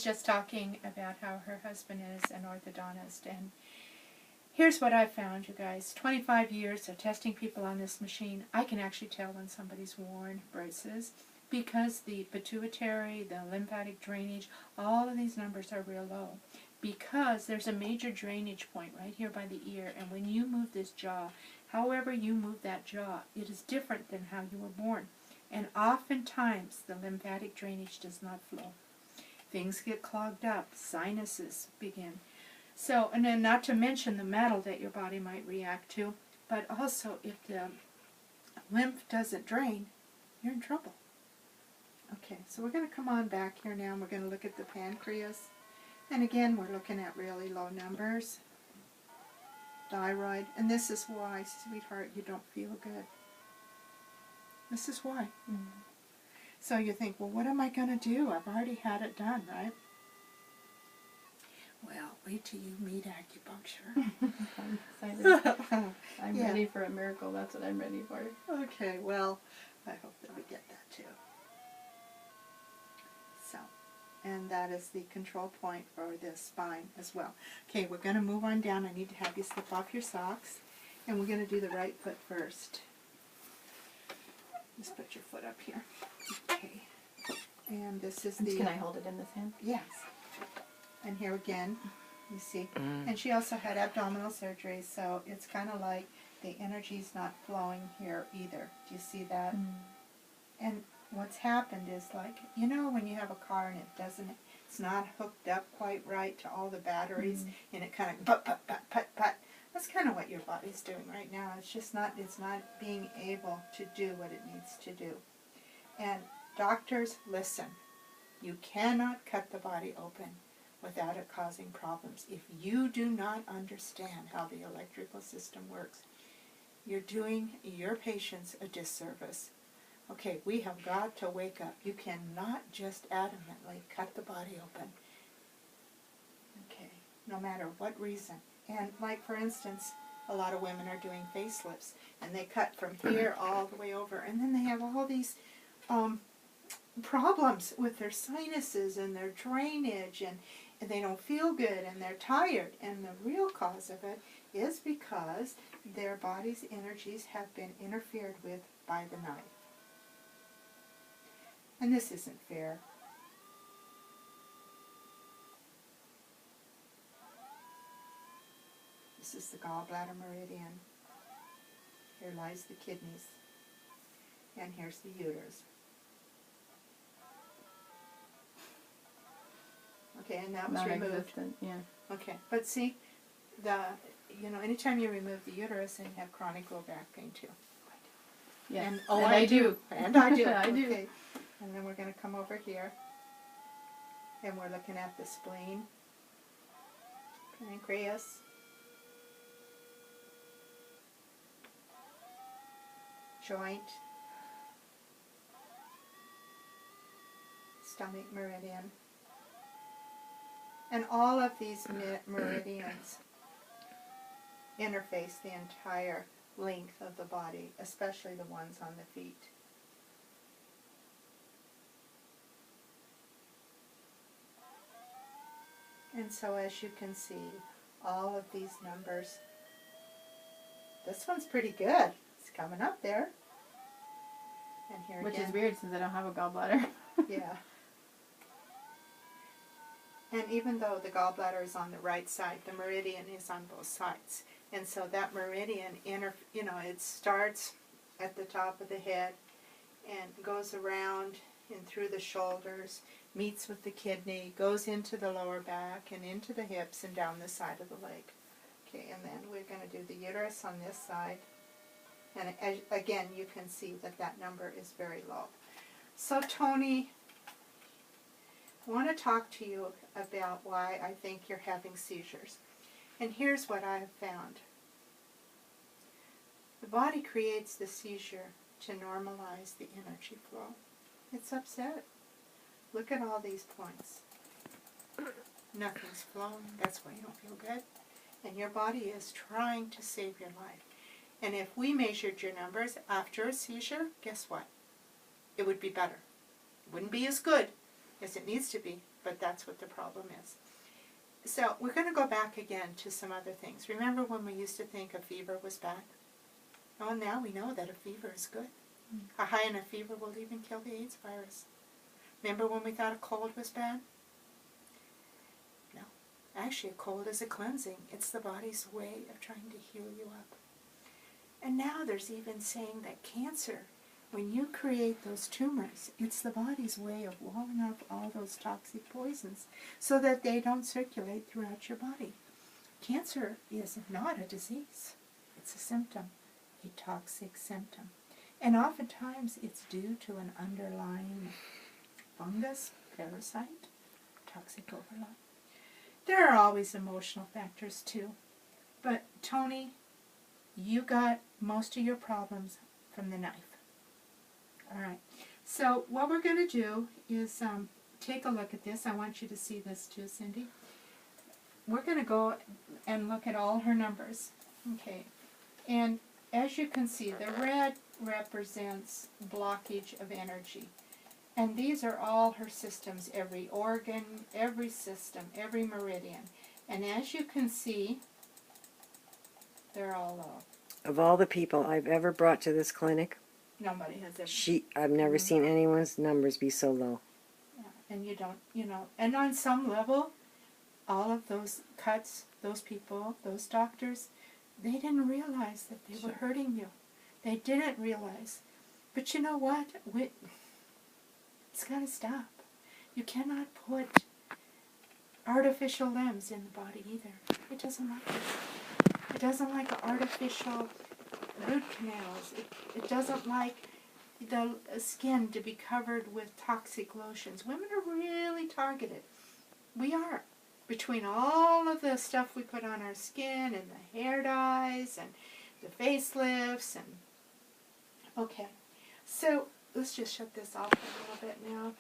was just talking about how her husband is an orthodontist, and here's what I found, you guys. 25 years of testing people on this machine, I can actually tell when somebody's worn braces because the pituitary, the lymphatic drainage, all of these numbers are real low. Because there's a major drainage point right here by the ear, and when you move this jaw, however you move that jaw, it is different than how you were born. And oftentimes the lymphatic drainage does not flow. Things get clogged up, sinuses begin. So, and then not to mention the metal that your body might react to, but also if the lymph doesn't drain, you're in trouble. Okay, so we're going to come on back here now and we're going to look at the pancreas. And again, we're looking at really low numbers. Thyroid, and this is why, sweetheart, you don't feel good. This is why. Mm-hmm. So you think, well, what am I going to do? I've already had it done, right? Well, wait till you meet acupuncture. I'm excited. I'm ready for a miracle. That's what I'm ready for. Okay, well, I hope that we get that too. So, and that is the control point for the spine as well. Okay, we're going to move on down. I need to have you slip off your socks. And we're going to do the right foot first. Just put your foot up here. Okay. And this is the... Can I hold it in this hand? Yes. And here again, you see. And she also had abdominal surgery, so it's kind of like the energy's not flowing here either. Do you see that? And what's happened is like, you know when you have a car and it's not hooked up quite right to all the batteries, and it kind of put. That's kind of what your body's doing right now. It's just not, it's not being able to do what it needs to do. And doctors, listen, you cannot cut the body open without it causing problems. If you do not understand how the electrical system works, you're doing your patients a disservice. Okay, we have got to wake up. You cannot just adamantly cut the body open. Okay, no matter what reason. And like for instance, a lot of women are doing facelifts, and they cut from here all the way over, and then they have all these problems with their sinuses and their drainage, and they don't feel good, and they're tired. And the real cause of it is because their body's energies have been interfered with by the knife. And this isn't fair. This is the gallbladder meridian. Here lies the kidneys. And here's the uterus. Okay, and that was removed. Non-existent, yeah. Okay, but see, anytime you remove the uterus, then you have chronic low back pain too. Yes. And I do. And I do. I do. Okay. And then we're going to come over here, and we're looking at the spleen, pancreas, joint, stomach meridian, and all of these meridians interface the entire length of the body, especially the ones on the feet. And so as you can see, all of these numbers, this one's pretty good. It's coming up there. And here Which again, is weird since I don't have a gallbladder. yeah. And even though the gallbladder is on the right side, the meridian is on both sides. And so that meridian, it starts at the top of the head and goes around and through the shoulders, meets with the kidney, goes into the lower back and into the hips and down the side of the leg. Okay, and then we're going to do the uterus on this side. And again, you can see that that number is very low. So Tony, I want to talk to you about why I think you're having seizures. And here's what I have found. The body creates the seizure to normalize the energy flow. It's upset. Look at all these points. Nothing's flowing. That's why you don't feel good. And your body is trying to save your life. And if we measured your numbers after a seizure, guess what? It would be better. It wouldn't be as good as it needs to be, but that's what the problem is. So we're going to go back again to some other things. Remember when we used to think a fever was bad? Well, now we know that a fever is good. A high enough fever will even kill the AIDS virus. Remember when we thought a cold was bad? No. Actually, a cold is a cleansing. It's the body's way of trying to heal you up. And now there's even saying that cancer, when you create those tumors, it's the body's way of walling off all those toxic poisons so that they don't circulate throughout your body. Cancer is not a disease. It's a symptom, a toxic symptom. And oftentimes it's due to an underlying fungus, parasite, toxic overload. There are always emotional factors too. But Tony, you got most of your problems from the knife. All right. So what we're going to do is take a look at this. I want you to see this too, Cindy. We're going to go and look at all her numbers. Okay. And as you can see, the red represents blockage of energy. And these are all her systems, every organ, every system, every meridian. And as you can see, they're all low. Of all the people I've ever brought to this clinic, Nobody has ever. I've never seen anyone's numbers be so low. Yeah, and you don't, and on some level, all of those cuts, those people, those doctors, they didn't realize that they were hurting you. They didn't realize. But you know what? It's got to stop. You cannot put artificial limbs in the body either. It doesn't like it. It doesn't like artificial root canals. It doesn't like the skin to be covered with toxic lotions. Women are really targeted. We are. Between all of the stuff we put on our skin and the hair dyes and the facelifts and... Okay, so let's just shut this off a little bit now.